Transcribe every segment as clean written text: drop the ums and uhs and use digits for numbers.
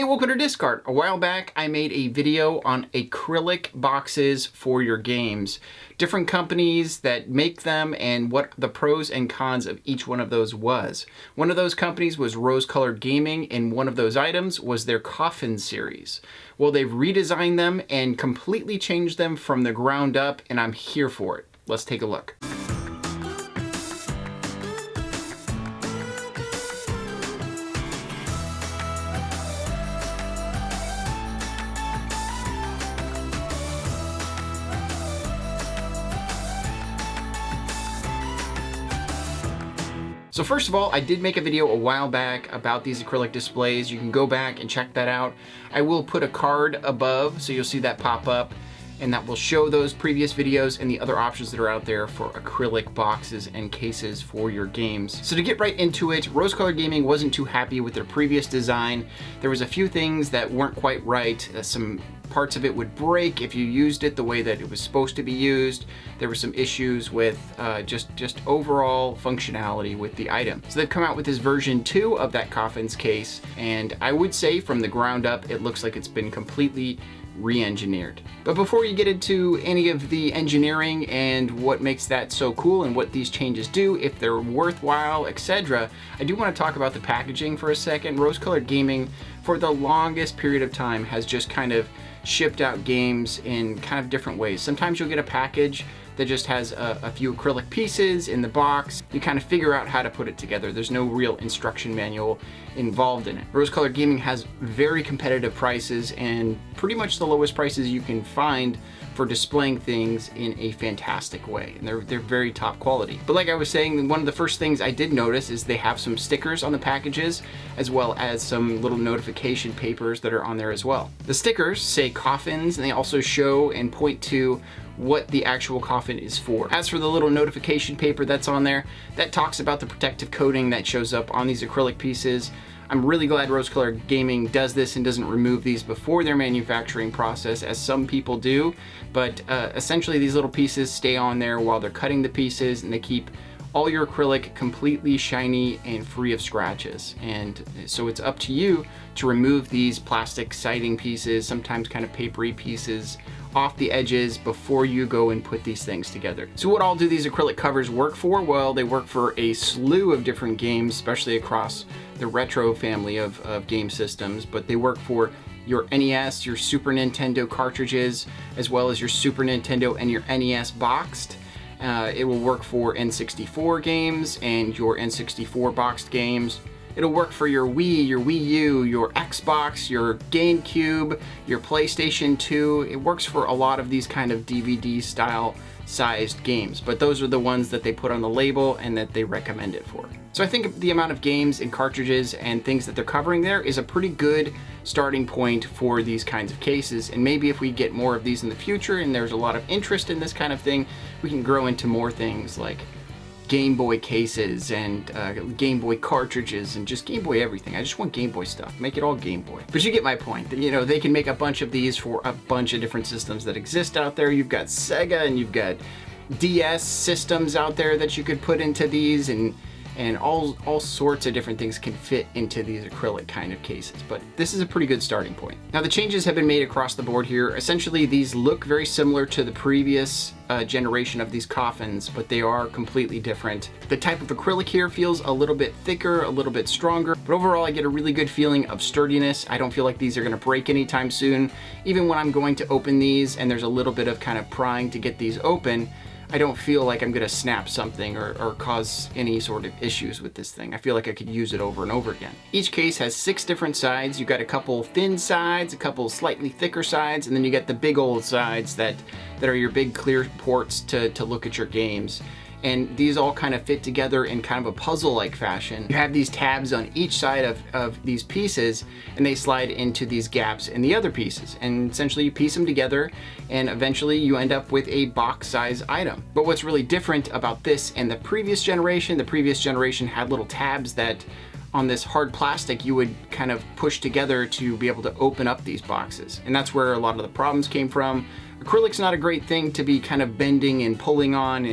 Hey, welcome to Discard. A while back, I made a video on acrylic boxes for your games. Different companies that make them and what the pros and cons of each one of those was. One of those companies was Rose Colored Gaming, and one of those items was their Koffin series. Well, they've redesigned them and completely changed them from the ground up, and I'm here for it. Let's take a look. So first of all, I did make a video a while back about these acrylic displays. You can go back and check that out. I will put a card above so you'll see that pop up, and that will show those previous videos and the other options that are out there for acrylic boxes and cases for your games. So to get right into it, Rose Colored Gaming wasn't too happy with their previous design. There was a few things that weren't quite right. Some parts of it would break if you used it the way that it was supposed to be used. There were some issues with just overall functionality with the item. So they've come out with this version 2 of that Koffins case, and I would say from the ground up, it looks like it's been completely re-engineered. But before you get into any of the engineering and what makes that so cool and what these changes do, if they're worthwhile, etc., I do want to talk about the packaging for a second. Rose Colored Gaming, for the longest period of time, has just kind of shipped out games in kind of different ways. Sometimes you'll get a package that just has a few acrylic pieces in the box. You kind of figure out how to put it together. There's no real instruction manual involved in it. Rose Colored Gaming has very competitive prices and pretty much the lowest prices you can find for displaying things in a fantastic way, and they're very top quality. But like I was saying, one of the first things I did notice is they have some stickers on the packages, as well as some little notification papers that are on there as well. The stickers say Koffins, and they also show and point to what the actual coffin is for. As for the little notification paper that's on there, that talks about the protective coating that shows up on these acrylic pieces. I'm really glad Rose Colored Gaming does this and doesn't remove these before their manufacturing process, as some people do, but essentially these little pieces stay on there while they're cutting the pieces, and they keep all your acrylic completely shiny and free of scratches. And so it's up to you to remove these plastic siding pieces, sometimes kind of papery pieces, off the edges before you go and put these things together. So what all do these acrylic covers work for? Well, they work for a slew of different games, especially across the retro family of game systems, but they work for your NES, your Super Nintendo cartridges, as well as your Super Nintendo and your NES boxed. It will work for N64 games and your N64 boxed games. It'll work for your Wii, your Wii U, your Xbox, your GameCube, your PlayStation 2. It works for a lot of these kind of DVD style sized games, but those are the ones that they put on the label and that they recommend it for. So I think the amount of games and cartridges and things that they're covering there is a pretty good starting point for these kinds of cases. And maybe if we get more of these in the future and there's a lot of interest in this kind of thing, we can grow into more things like Game Boy cases and Game Boy cartridges and just Game Boy everything. I just want Game Boy stuff. Make it all Game Boy. But you get my point. You know, they can make a bunch of these for a bunch of different systems that exist out there. You've got Sega and you've got DS systems out there that you could put into these, and all sorts of different things can fit into these acrylic kind of cases. But this is a pretty good starting point. Now the changes have been made across the board here. Essentially these look very similar to the previous generation of these Koffins, but they are completely different. The type of acrylic here feels a little bit thicker, a little bit stronger, but overall I get a really good feeling of sturdiness. I don't feel like these are gonna break anytime soon. Even when I'm going to open these and there's a little bit of kind of prying to get these open, I don't feel like I'm gonna snap something or cause any sort of issues with this thing. I feel like I could use it over and over again. Each case has 6 different sides. You've got a couple thin sides, a couple slightly thicker sides, and then you get the big old sides that are your big clear ports to look at your games. And these all kind of fit together in kind of a puzzle-like fashion. You have these tabs on each side of these pieces, and they slide into these gaps in the other pieces. And essentially you piece them together, and eventually you end up with a box-size item. But what's really different about this and the previous generation had little tabs that on this hard plastic you would kind of push together to be able to open up these boxes. And that's where a lot of the problems came from Acrylic's not a great thing to be kind of bending and pulling on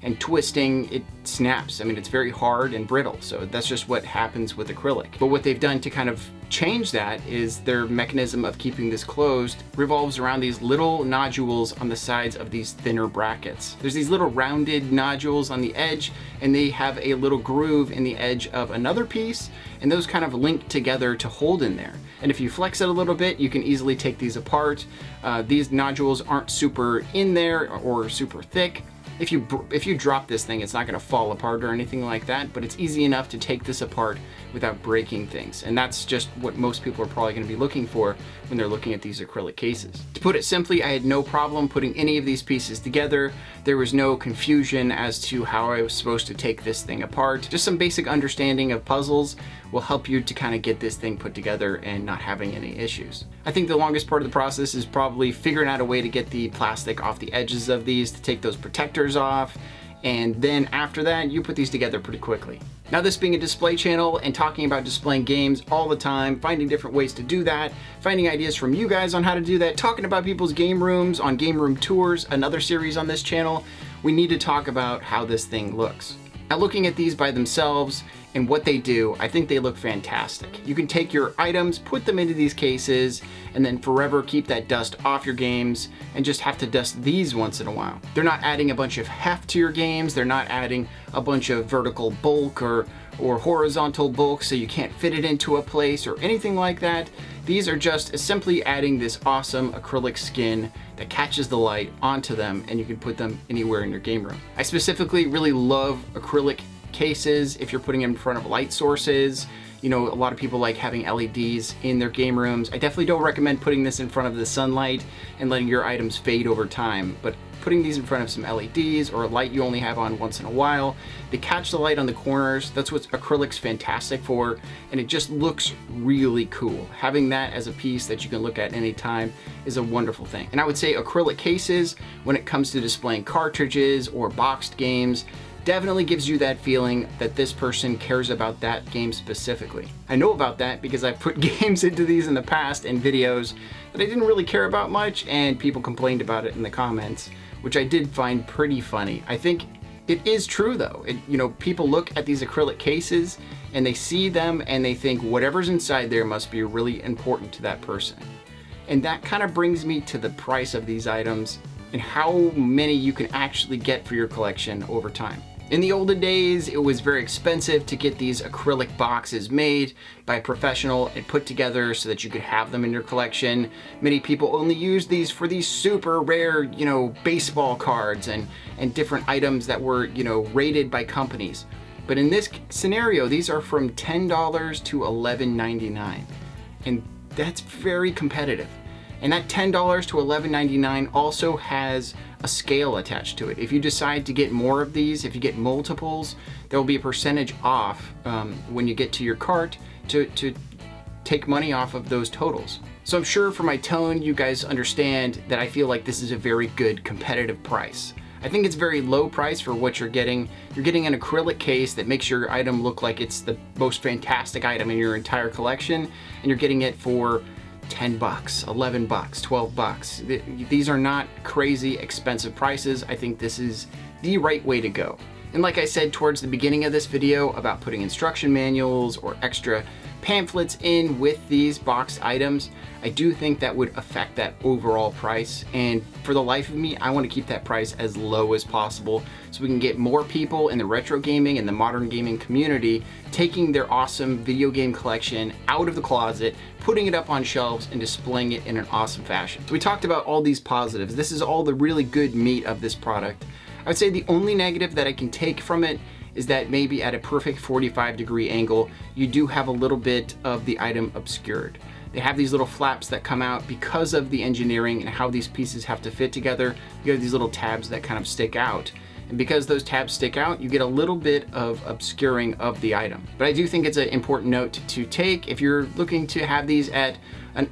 and twisting. It snaps. I mean, it's very hard and brittle, so that's just what happens with acrylic. But what they've done to kind of change that is their mechanism of keeping this closed revolves around these little nodules on the sides of these thinner brackets. There's these little rounded nodules on the edge, and they have a little groove in the edge of another piece, and those kind of link together to hold in there. And if you flex it a little bit, you can easily take these apart. These nodules aren't super in there or super thick. If you drop this thing, it's not going to fall apart or anything like that, but it's easy enough to take this apart without breaking things. And that's just what most people are probably going to be looking for when they're looking at these acrylic cases. To put it simply, I had no problem putting any of these pieces together. There was no confusion as to how I was supposed to take this thing apart. Just some basic understanding of puzzles will help you to kind of get this thing put together and not having any issues. I think the longest part of the process is probably figuring out a way to get the plastic off the edges of these to take those protectors off, and then after that you put these together pretty quickly. Now, this being a display channel and talking about displaying games all the time, finding different ways to do that, finding ideas from you guys on how to do that, talking about people's game rooms on game room tours, another series on this channel, we need to talk about how this thing looks. Now, looking at these by themselves and what they do, I think they look fantastic. You can take your items, put them into these cases, and then forever keep that dust off your games and just have to dust these once in a while. They're not adding a bunch of heft to your games. They're not adding a bunch of vertical bulk or horizontal bulk so you can't fit it into a place or anything like that. These are just simply adding this awesome acrylic skin that catches the light onto them, and you can put them anywhere in your game room. I specifically really love acrylic cases if you're putting them in front of light sources. You know, a lot of people like having LEDs in their game rooms. I definitely don't recommend putting this in front of the sunlight and letting your items fade over time, but putting these in front of some LEDs or a light you only have on once in a while, they catch the light on the corners. That's what acrylic's fantastic for, and it just looks really cool. Having that as a piece that you can look at anytime is a wonderful thing. And I would say acrylic cases, when it comes to displaying cartridges or boxed games, definitely gives you that feeling that this person cares about that game specifically. I know about that because I've put games into these in the past and videos that I didn't really care about much, and people complained about it in the comments, which I did find pretty funny. I think it is true though. You know, people look at these acrylic cases and they see them and they think whatever's inside there must be really important to that person. And that kind of brings me to the price of these items and how many you can actually get for your collection over time. In the olden days, it was very expensive to get these acrylic boxes made by a professional and put together so that you could have them in your collection. Many people only used these for these super rare, you know, baseball cards and different items that were, you know, rated by companies. But in this scenario, these are from $10 to $11.99, and that's very competitive. And that $10 to $11.99 also has a scale attached to it. If you decide to get more of these, if you get multiples, there will be a percentage off when you get to your cart to take money off of those totals. So I'm sure from my tone, you guys understand that I feel like this is a very good competitive price. I think it's very low price for what you're getting. You're getting an acrylic case that makes your item look like it's the most fantastic item in your entire collection, and you're getting it for $10, $11, $12. These are not crazy expensive prices. I think this is the right way to go. And like I said towards the beginning of this video about putting instruction manuals or extra pamphlets in with these boxed items, I do think that would affect that overall price. And for the life of me, I want to keep that price as low as possible so we can get more people in the retro gaming and the modern gaming community taking their awesome video game collection out of the closet, putting it up on shelves and displaying it in an awesome fashion. So we talked about all these positives. This is all the really good meat of this product. I would say the only negative that I can take from it is that maybe at a perfect 45-degree angle, you do have a little bit of the item obscured. They have these little flaps that come out because of the engineering and how these pieces have to fit together. You have these little tabs that kind of stick out. And because those tabs stick out, you get a little bit of obscuring of the item. But I do think it's an important note to take if you're looking to have these at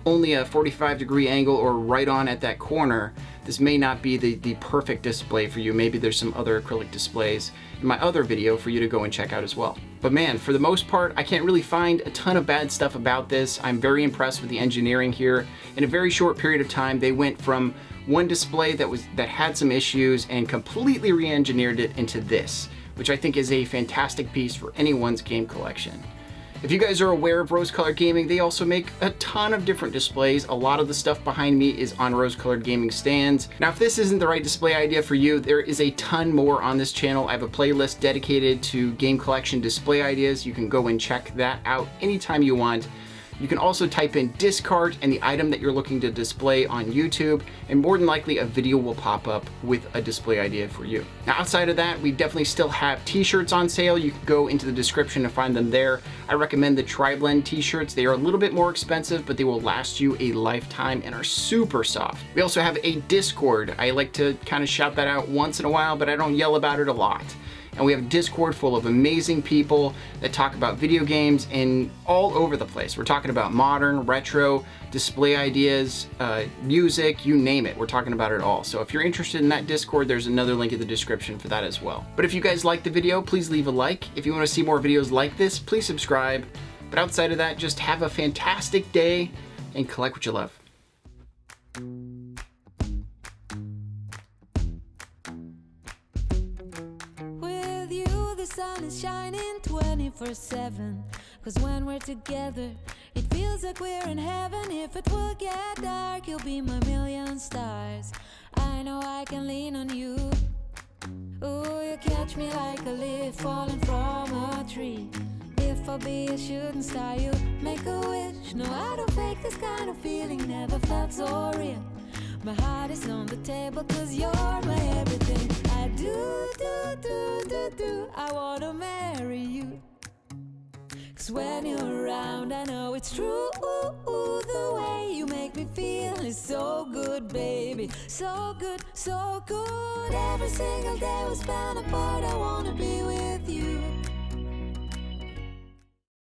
only a 45-degree angle or right on at that corner. This may not be the perfect display for you. Maybe there's some other acrylic displays in my other video for you to go and check out as well. But man, for the most part, I can't really find a ton of bad stuff about this. I'm very impressed with the engineering here. In a very short period of time, they went from one display that had some issues and completely re-engineered it into this, which I think is a fantastic piece for anyone's game collection. If you guys are aware of Rose Colored Gaming, they also make a ton of different displays. A lot of the stuff behind me is on Rose Colored Gaming stands. Now, if this isn't the right display idea for you, there is a ton more on this channel. I have a playlist dedicated to game collection display ideas. You can go and check that out anytime you want. You can also type in discard and the item that you're looking to display on YouTube, and more than likely a video will pop up with a display idea for you. Now, outside of that, we definitely still have t-shirts on sale. You can go into the description and find them there. I recommend the Tri-Blend t-shirts. They are a little bit more expensive, but they will last you a lifetime and are super soft. We also have a Discord. I like to kind of shout that out once in a while, but I don't yell about it a lot. And we have a Discord full of amazing people that talk about video games and all over the place. We're talking about modern, retro, display ideas, music, you name it. We're talking about it all. So if you're interested in that Discord, there's another link in the description for that as well. But if you guys like the video, please leave a like. If you want to see more videos like this, please subscribe. But outside of that, just have a fantastic day and collect what you love. The sun is shining 24/7, 'cause when we're together it feels like we're in heaven. If it will get dark, you'll be my million stars. I know I can lean on you. Oh, you catch me like a leaf falling from a tree. If I'll be a shooting star, you make a wish. No, I don't fake this kind of feeling, never felt so real. My heart is on the table 'cause you're my everything. I do, I wanna marry you. 'Cause when you're around, I know it's true. The way you make me feel is so good, baby. So good, so good. Every single day we spend apart, I wanna be with you.